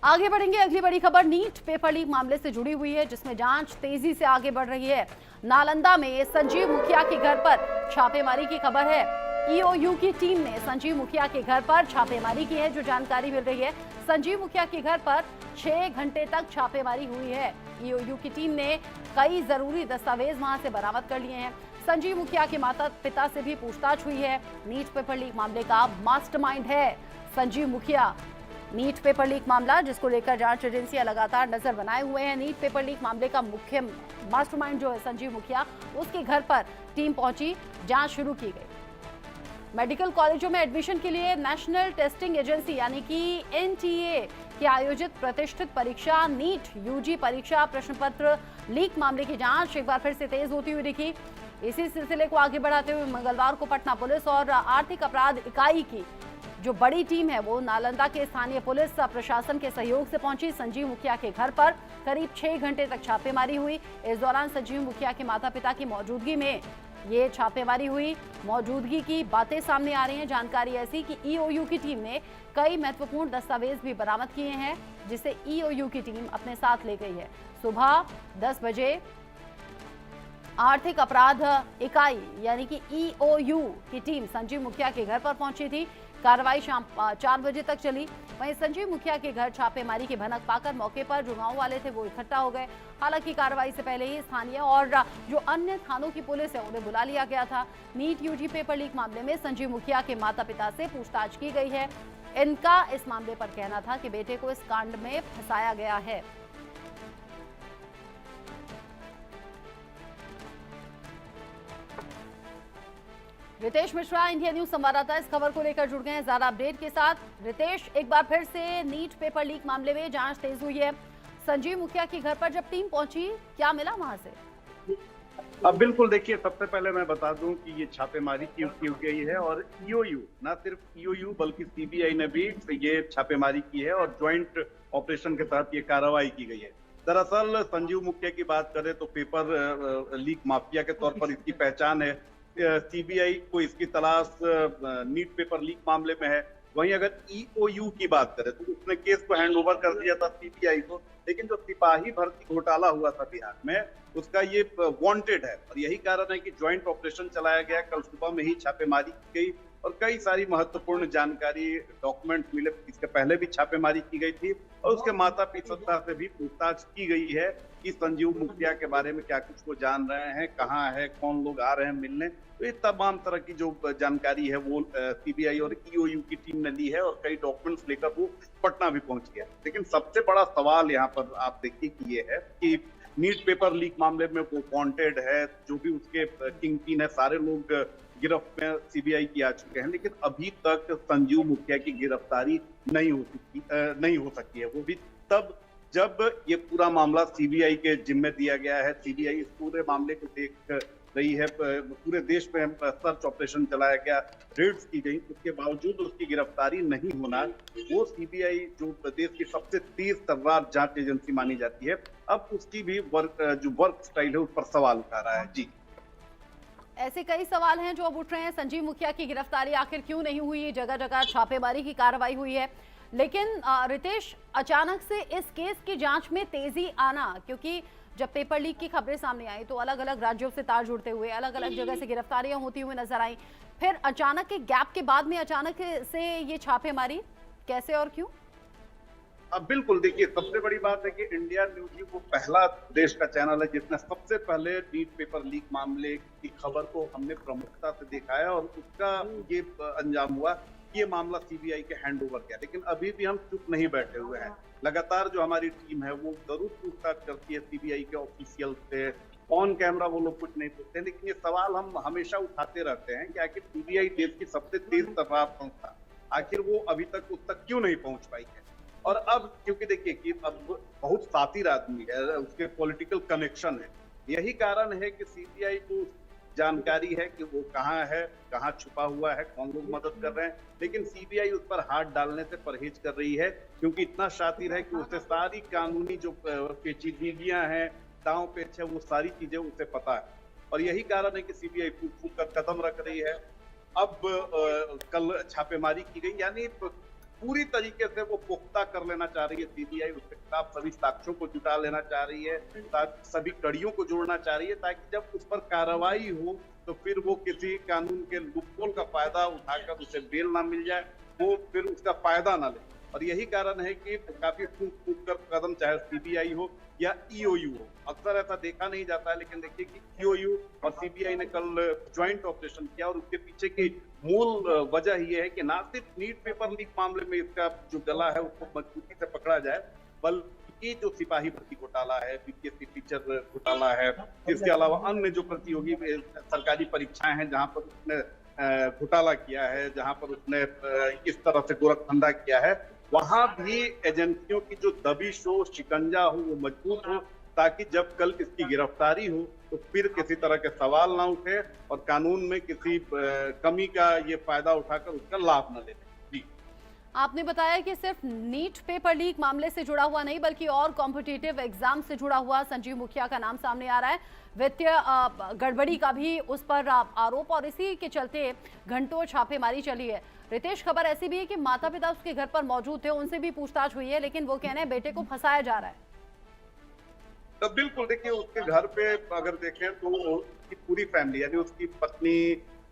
आगे बढ़ेंगे। अगली बड़ी खबर नीट पेपर लीक मामले से जुड़ी हुई है, जिसमें जांच तेजी से आगे बढ़ रही है। नालंदा में संजीव मुखिया के घर पर छापेमारी की खबर है। ईओयू की टीम ने संजीव मुखिया के घर पर छापेमारी की है। जो जानकारी मिल रही है, संजीव मुखिया के घर पर 6 घंटे तक छापेमारी हुई है। ईओयू की टीम ने कई जरूरी दस्तावेज वहां से बरामद कर लिए हैं। संजीव मुखिया के माता पिता से भी पूछताछ हुई है। नीट पेपर लीक मामले का मास्टरमाइंड है संजीव मुखिया। नीट पेपर लीक मामला, जिसको लेकर जांच एजेंसियां लगातार नजर बनाए हुए हैं। नीट पेपर लीक मामले का मुख्य मास्टरमाइंड जो है संजीव मुखिया, उसके घर पर टीम पहुंची, जांच शुरू की गई। मेडिकल कॉलेजों में एडमिशन के लिए नेशनल टेस्टिंग एजेंसी यानी कि एनटीए की आयोजित प्रतिष्ठित परीक्षा नीट यूजी परीक्षा प्रश्न पत्र लीक मामले की जांच एक बार फिर से तेज होती हुई दिखी। इसी सिलसिले को आगे बढ़ाते हुए मंगलवार को पटना पुलिस और आर्थिक अपराध इकाई की जो बड़ी टीम है वो नालंदा के स्थानीय पुलिस प्रशासन के सहयोग से पहुंची। संजीव मुखिया के घर पर करीब 6 घंटे तक छापेमारी हुई। इस दौरान संजीव मुखिया के माता पिता की मौजूदगी में ये छापेमारी हुई। मौजूदगी की बातें सामने आ रही हैं। जानकारी ऐसी कि ईओयू की टीम ने कई महत्वपूर्ण दस्तावेज भी बरामद किए हैं, जिसे ईओयू की टीम अपने साथ ले गई है। सुबह 10 बजे आर्थिक अपराध इकाई यानी कि ईओयू की टीम संजीव मुखिया के घर पर पहुंची थी। कार्रवाई शाम 4 बजे तक चली। वहीं संजीव मुखिया के घर छापेमारी की भनक पाकर मौके पर जो गांव वाले थे वो इकट्ठा हो गए। हालांकि कार्रवाई से पहले ही स्थानीय और जो अन्य थानों की पुलिस है उन्हें बुला लिया गया था। नीट यूजी पेपर लीक मामले में संजीव मुखिया के माता पिता से पूछताछ की गई है। इनका इस मामले पर कहना था कि बेटे को इस कांड में फंसाया गया है। रितेश मिश्रा, इंडिया न्यूज संवाददाता, इस खबर को लेकर जुड़ गए हैं ज्यादा अपडेट के साथ। रितेश, एक बार फिर से नीट पेपर लीक मामले में जांच तेज हुई है। संजीव मुखिया के घर पर जब टीम पहुंची, क्या मिला वहां से? अब बिल्कुल देखिए, सबसे पहले मैं बता दूं कि ये छापेमारी की गई है और ईओयू, ना सिर्फ ईओयू बल्कि सीबीआई ने भी ये छापेमारी की है और ज्वाइंट ऑपरेशन के तहत ये कार्रवाई की गई है। दरअसल संजीव मुखिया की बात करें तो पेपर लीक माफिया के तौर पर इसकी पहचान है। सीबीआई को इसकी तलाश नीट पेपर लीक मामले में है। वहीं अगर ईओयू की बात करें तो उसने केस को हैंड ओवर कर दिया था सीबीआई को, लेकिन जो सिपाही भर्ती घोटाला हुआ था बिहार में, उसका ये वांटेड है और यही कारण है कि ज्वाइंट ऑपरेशन चलाया गया। कल सुबह में ही छापेमारी की गई और कई सारी महत्वपूर्ण जानकारी, डॉक्यूमेंट मिले। इसके पहले भी छापेमारी की गई थी और उसके माता पिता से भी पूछताछ की गई है कि संजीव मुखिया के बारे में क्या कुछ वो जान रहे हैं, कहाँ है, कौन लोग आ रहे हैं मिलने। तो ये तमाम तरह की जो जानकारी है वो सीबीआई और ईओयू की टीम ने ली है और कई डॉक्यूमेंट्स लेकर वो पटना भी पहुंच गया। लेकिन सबसे बड़ा सवाल यहाँ पर आप देखिए कि ये है कि नीट पेपर लीक मामले में वो वांटेड है, जो भी उसके किंग पिन है, सारे लोग गिरफ्त में सीबीआई की आ चुके हैं, लेकिन अभी तक संजीव मुखिया की गिरफ्तारी नहीं हो सकती है। वो भी तब जब ये पूरा मामला सीबीआई के जिम्मे दिया गया है। सीबीआई इस पूरे मामले को देख रही है। पूरे देश में सर्च ऑपरेशन चलाया गया, रेड्स की गई, उसके बावजूद उसकी गिरफ्तारी नहीं होना, वो सीबीआई जो देश की सबसे तेज तर्रार जांच एजेंसी मानी जाती है, अब उसकी भी वर्क स्टाइल है उस पर सवाल उठा रहा है। जी, ऐसे कई सवाल हैं जो अब उठ रहे हैं। संजीव मुखिया की गिरफ्तारी आखिर क्यों नहीं हुई? जगह जगह छापेमारी की कार्रवाई हुई है, लेकिन रितेश, अचानक से इस केस की जांच में तेजी आना, क्योंकि जब पेपर लीक की खबरें सामने आई तो अलग अलग राज्यों से तार जुड़ते हुए अलग अलग जगह से गिरफ्तारियां होती हुई नजर आई। फिर अचानक के गैप के बाद में अचानक से ये छापेमारी कैसे और क्यों? अब बिल्कुल देखिए, सबसे बड़ी बात है कि इंडिया न्यूज वो पहला देश का चैनल है जिसने सबसे पहले नीट पेपर लीक मामले की खबर को हमने प्रमुखता से दिखाया और उसका ये अंजाम हुआ कि ये मामला सीबीआई के हैंड ओवर किया। लेकिन अभी भी हम चुप नहीं बैठे हुए हैं। लगातार जो हमारी टीम है वो जरूर पूछताछ करती है सीबीआई के ऑफिशियल से। ऑन कैमरा वो लोग कुछ नहीं पूछते, लेकिन ये सवाल हम हमेशा उठाते रहते हैं कि आखिर सीबीआई देश की सबसे तेज तर्रार संस्था, आखिर वो अभी तक उस तक क्यों नहीं पहुंच पाई है। और अब क्योंकि देखिए कि अब बहुत सातिर आदमी है, उसके पॉलिटिकल कनेक्शन है, यही कारण है कि सीबीआई को जानकारी है कि वो कहाँ है, कहाँ छुपा हुआ है, कौन लोग मदद कर रहे हैं, लेकिन सीबीआई उस पर हाथ डालने से परहेज कर रही है, क्योंकि इतना शातिर है कि उसे सारी कानूनी जो पेचीदगियां हैं, दांव पेच है, वो सारी चीजें उसे पता है। और यही कारण है कि सीबीआई फूक फूक कर कदम रख रही है। अब कल छापेमारी की गई, यानी पूरी तरीके से वो पुख्ता कर लेना चाह रही है सीबीआई, उसके खिलाफ सभी साक्ष्यों को जुटा लेना चाह रही है, सभी कड़ियों को जोड़ना चाह रही है, ताकि जब उस पर कार्रवाई हो तो फिर वो किसी कानून के लूपहोल का फायदा उठाकर उसे बेल ना मिल जाए, वो फिर उसका फायदा ना ले। और यही कारण है कि काफी फूंक फूंक कर कदम, चाहे सीबीआई हो या ईओयू हो, अक्सर ऐसा देखा नहीं जाता है, लेकिन देखिए कि ईओयू और सीबीआई ने कल ज्वाइंट ऑपरेशन किया और उसके पीछे की मूल वजह ये है कि ना सिर्फ नीट पेपर लीक मामले में इसका जो गला है उसको मजबूती से पकड़ा जाए, बल्कि जो सिपाही भर्ती घोटाला है, बीपीएससी टीचर घोटाला है, इसके अलावा अन्य जो प्रतियोगी सरकारी परीक्षाएं हैं जहां पर उसने घोटाला किया है, जहां पर उसने इस तरह से गोरखधंधा किया है, वहां भी एजेंसियों की जो दबिश हो, शिकंजा हो, वो मजबूत हो, ताकि जब कल इसकी गिरफ्तारी हो तो फिर किसी तरह के सवाल ना उठे और कानून में किसी कमी का ये फायदा उठाकर उसका लाभ न ले। जी, आपने बताया कि सिर्फ नीट पेपर लीक मामले से जुड़ा हुआ नहीं बल्कि और कॉम्पिटिटिव एग्जाम से जुड़ा हुआ संजीव मुखिया का नाम सामने आ रहा है। वित्तीय गड़बड़ी का भी उस पर आरोप और इसी के चलते घंटों छापेमारी चली है। रितेश, खबर ऐसी भी है कि माता पिता उसके घर पर मौजूद थे, उनसे भी पूछताछ हुई है, लेकिन वो कह रहे हैं बेटे को फंसाया जा रहा है। तो बिल्कुल देखिए, उसके घर पे अगर देखें तो उसकी पूरी फैमिली, यानी उसकी पत्नी,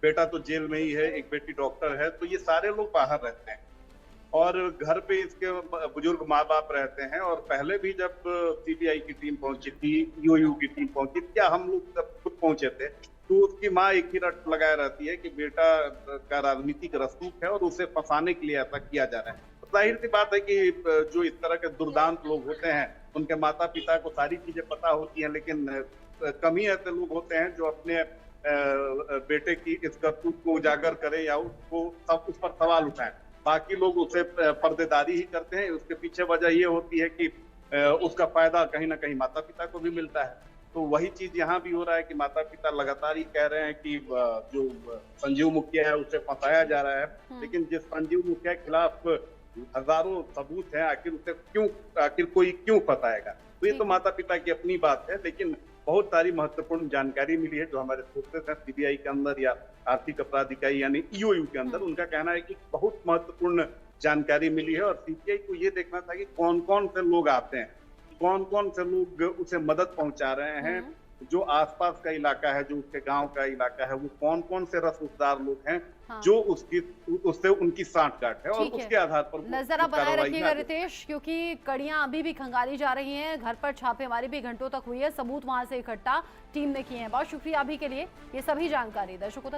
बेटा तो जेल में ही है, एक बेटी डॉक्टर है, तो ये सारे लोग बाहर रहते हैं और घर पे इसके बुजुर्ग माँ बाप रहते हैं। और पहले भी जब सीबीआई की टीम पहुंची थी, ईओयू की टीम पहुंची थी, या हम लोग जब खुद पहुंचे थे, तो उसकी माँ एक ही रट लगाए रहती है कि बेटा का राजनीतिक रसूख है और उसे फंसाने के लिए ऐसा किया जा रहा है। तो जाहिर सी बात है कि जो इस तरह के दुर्दांत लोग होते हैं, उनके माता पिता को सारी चीजें पता होती हैं, लेकिन कम ही ऐसे लोग होते हैं जो अपने बेटे की इस करतूत को उजागर करें या उसको उस पर सवाल उठाएं। बाकी लोग उसे पर्देदारी ही करते हैं। उसके पीछे वजह ये होती है कि उसका फायदा कहीं ना कहीं माता पिता को भी मिलता है। तो वही चीज यहाँ भी हो रहा है कि माता पिता लगातार ही कह रहे हैं कि जो संजीव मुखिया है उसे फंसाया जा रहा है, लेकिन जिस संजीव मुखिया के खिलाफ हजारों सबूत हैं, आखिर कोई क्यों फंसाएगा? तो ये तो माता पिता की अपनी बात है, लेकिन बहुत सारी महत्वपूर्ण जानकारी मिली है जो हमारे सोर्सेस हैं सीबीआई के अंदर या आर्थिक अपराध इकाई यानी ईओयू के अंदर। उनका कहना है कि बहुत महत्वपूर्ण जानकारी मिली है और सीबीआई को ये देखना था कि कौन कौन से लोग आते हैं, कौन कौन से लोग उसे मदद पहुंचा रहे हैं, जो आसपास का इलाका है, जो उसके गांव का इलाका है, वो कौन कौन से रसूखदार लोग हैं जो उससे उनकी सांठगांठ है, और उसके आधार पर नजर बनाए रखिएगा रितेश, क्योंकि कड़ियां अभी भी खंगाली जा रही हैं। घर पर छापेमारी भी घंटों तक हुई है, सबूत वहां से इकट्ठा टीम ने किए हैं। बहुत शुक्रिया अभी के लिए ये सभी जानकारी दर्शकों तक